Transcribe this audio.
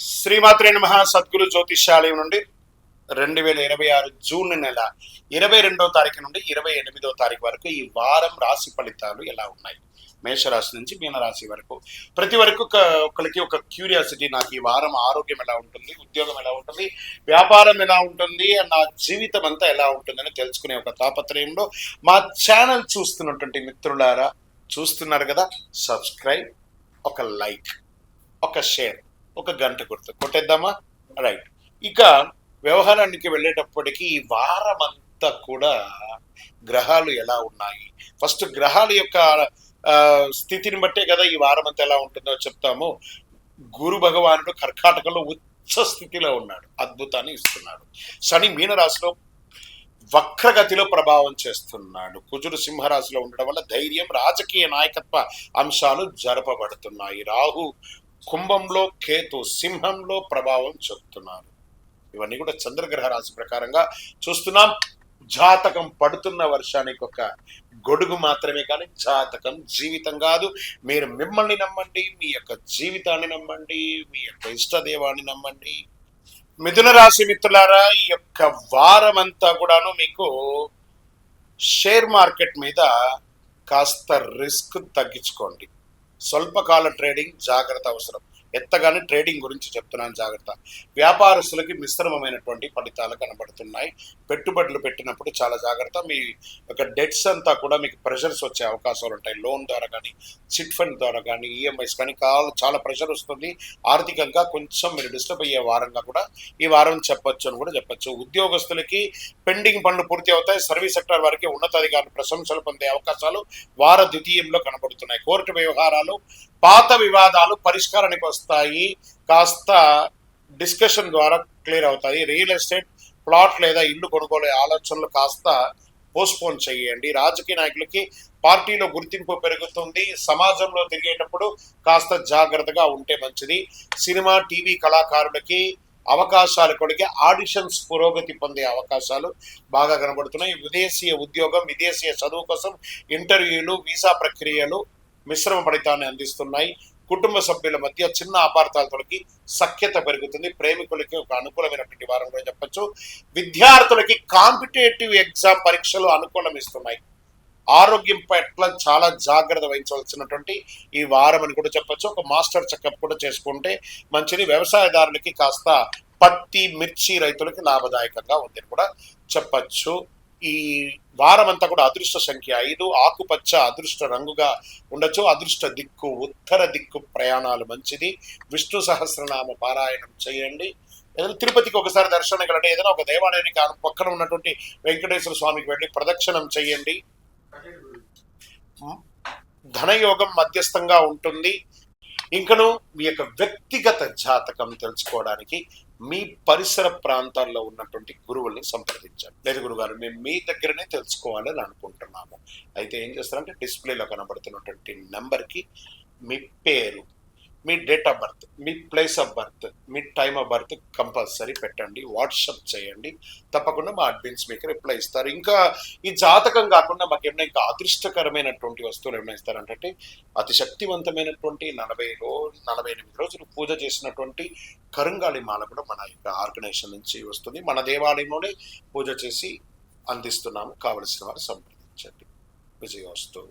శ్రీమాత్రే నమః. సద్గురు జ్యోతిష్యాలయం నుండి 2026 జూన్ నెల 22వ తారీఖు నుండి 28వ తారీఖు వరకు ఈ వారం రాశి ఫలితాలు ఎలా ఉన్నాయి, మేషరాశి నుంచి మీనరాశి వరకు. ప్రతి వరకు ఒకరికి ఒక క్యూరియాసిటీ, నాకు ఈ వారం ఆరోగ్యం ఎలా ఉంటుంది, ఉద్యోగం ఎలా ఉంటుంది, వ్యాపారం ఎలా ఉంటుంది, నా జీవితం అంతా ఎలా ఉంటుందని తెలుసుకునే ఒక తాపత్రయంలో మా ఛానల్ చూస్తున్నటువంటి మిత్రులారా, చూస్తున్నారు కదా, సబ్స్క్రైబ్, ఒక లైక్, ఒక షేర్, ఒక గంట గుర్తు కొట్టేద్దామా? రైట్. ఇక వ్యవహారానికి వెళ్ళేటప్పటికీ ఈ వారం అంతా కూడా గ్రహాలు ఎలా ఉన్నాయి, ఫస్ట్ గ్రహాల యొక్క స్థితిని బట్టే కదా ఈ వారం అంతా ఎలా ఉంటుందో చెప్తాము. గురు భగవానుడు కర్కాటకంలో ఉచ్చ స్థితిలో ఉన్నాడు, అద్భుతాన్ని ఇస్తున్నాడు. శని మీనరాశిలో వక్రగతిలో ప్రభావం చేస్తున్నాడు. కుజుడు సింహరాశిలో ఉండడం వల్ల ధైర్యం, రాజకీయ నాయకత్వ అంశాలు జరపబడుతున్నాయి. రాహు కుంభంలో, కేతు సింహంలో ప్రభావం చూపుతున్నారు. ఇవన్నీ కూడా చంద్రగ్రహ రాశి ప్రకారంగా చూస్తున్నాం. జాతకం పడుతున్న వర్షానికి ఒక గొడుగు మాత్రమే, కానీ జాతకం జీవితం కాదు. మీరు మిమ్మల్ని నమ్మండి, మీ యొక్క జీవితాన్ని నమ్మండి, మీ యొక్క ఇష్టదేవాన్ని నమ్మండి. మిథున రాశి మిత్రులారా, ఈ యొక్క వారం అంతా కూడాను మీకు షేర్ మార్కెట్ మీద కాస్త రిస్క్ తగ్గించుకోండి. స్వల్పకాల ట్రేడింగ్ జాగ్రత్త అవసరం. ఎత్తగానే ట్రేడింగ్ గురించి చెప్తున్నాను, జాగ్రత్త. వ్యాపారస్తులకి మిశ్రమమైనటువంటి ఫలితాలు కనబడుతున్నాయి. పెట్టుబడులు పెట్టినప్పుడు చాలా జాగ్రత్త. మీ యొక్క డెట్స్ అంతా కూడా మీకు ప్రెషర్స్ వచ్చే అవకాశాలు ఉంటాయి. లోన్ ద్వారా కానీ, చిట్ ఫండ్ ద్వారా కానీ, ఈఎంఐస్ కానీ చాలా ప్రెషర్ వస్తుంది. ఆర్థికంగా కొంచెం మీరు డిస్టర్బ్ అయ్యే వారంగా కూడా ఈ వారం చెప్పొచ్చు అని కూడా చెప్పొచ్చు. ఉద్యోగస్తులకి పెండింగ్ పనులు పూర్తి అవుతాయి. సర్వీస్ సెక్టర్ వారికి ఉన్నతాధికారులు ప్రశంసలు పొందే అవకాశాలు వార ద్వితీయంలో కనబడుతున్నాయి. కోర్టు వ్యవహారాలు, పాత వివాదాలు పరిష్కారానికి వస్తాయి. కాస్త డిస్కషన్ ద్వారా క్లియర్ అవుతాయి. రియల్ ఎస్టేట్, ప్లాట్ లేదా ఇల్లు కొనుగోలు ఆలోచనలు కాస్త పోస్ట్పోన్ చేయండి. రాజకీయ నాయకులకి పార్టీలో గుర్తింపు పెరుగుతుంది. సమాజంలో తిరిగేటప్పుడు కాస్త జాగ్రత్తగా ఉంటే మంచిది. సినిమా, టీవీ కళాకారులకి అవకాశాలు కొడికి ఆడిషన్స్ పురోగతి పొందే అవకాశాలు బాగా కనబడుతున్నాయి. విదేశీయ ఉద్యోగం, విదేశీయ చదువు కోసం ఇంటర్వ్యూలు, వీసా ప్రక్రియలు మిశ్రమ ఫలితాన్ని అందిస్తున్నాయి. కుటుంబ సభ్యుల మధ్య చిన్న అపార్థాలతోకి సఖ్యత పెరుగుతుంది. ప్రేమికులకి ఒక అనుకూలమైనటువంటి వారంలో చెప్పచ్చు. విద్యార్థులకి కాంపిటేటివ్ ఎగ్జామ్ పరీక్షలు అనుకూలం ఇస్తున్నాయి. ఆరోగ్యం పట్ల చాలా జాగ్రత్త వహించవలసినటువంటి ఈ వారం అని కూడా చెప్పచ్చు. ఒక మాస్టర్ చెకప్ కూడా చేసుకుంటే మంచిది. వ్యవసాయదారులకి కాస్త పత్తి, మిర్చి రైతులకి లాభదాయకంగా ఉందని కూడా చెప్పచ్చు. ఈ వారం అంతా కూడా అదృష్ట సంఖ్య 5, ఆకుపచ్చ అదృష్ట రంగుగా ఉండొచ్చు. అదృష్ట దిక్కు ఉత్తర దిక్కు, ప్రయాణాలు మంచిది. విష్ణు సహస్రనామ పారాయణం చేయండి. ఏదైనా తిరుపతికి ఒకసారి దర్శనం వెళ్ళండి. ఏదైనా ఒక దేవాలయానికి పక్కన ఉన్నటువంటి వెంకటేశ్వర స్వామికి వెళ్ళి ప్రదక్షిణం చేయండి. ధనయోగం మధ్యస్థంగా ఉంటుంది. ఇంకను మీ యొక్క వ్యక్తిగత జాతకం తెలుసుకోవడానికి మీ పరిసర ప్రాంతాల్లో ఉన్నటువంటి గురువుల్ని సంప్రదించండి. లేదు గురుగారు, మేము మీ దగ్గరనే తెలుసుకోవాలని అనుకుంటున్నాము. అయితే ఏం చేస్తారంటే డిస్ప్లేలో కనబడుతున్నటువంటి నెంబర్కి మీ పేరు, మీ డేట్ ఆఫ్ బర్త్, మీ ప్లేస్ ఆఫ్ బర్త్, మీ టైమ్ ఆఫ్ బర్త్ కంపల్సరీ పెట్టండి. వాట్సాప్ చేయండి. తప్పకుండా మా అడ్మిన్స్ మీకు రిప్లై ఇస్తారు. ఇంకా ఈ జాతకం కాకుండా మాకు ఏమైనా ఇంకా అదృష్టకరమైనటువంటి వస్తువులు ఏమైనా ఇస్తారంటే అతి శక్తివంతమైనటువంటి 48 రోజులు పూజ చేసినటువంటి కరుంగాళి మాల కూడా మన యొక్క ఆర్గనైజేషన్ నుంచి వస్తుంది. మన దేవాలయంలోనే పూజ చేసి అందిస్తున్నాము. కావలసిన వారు సంప్రదించండి. విజయోస్తు.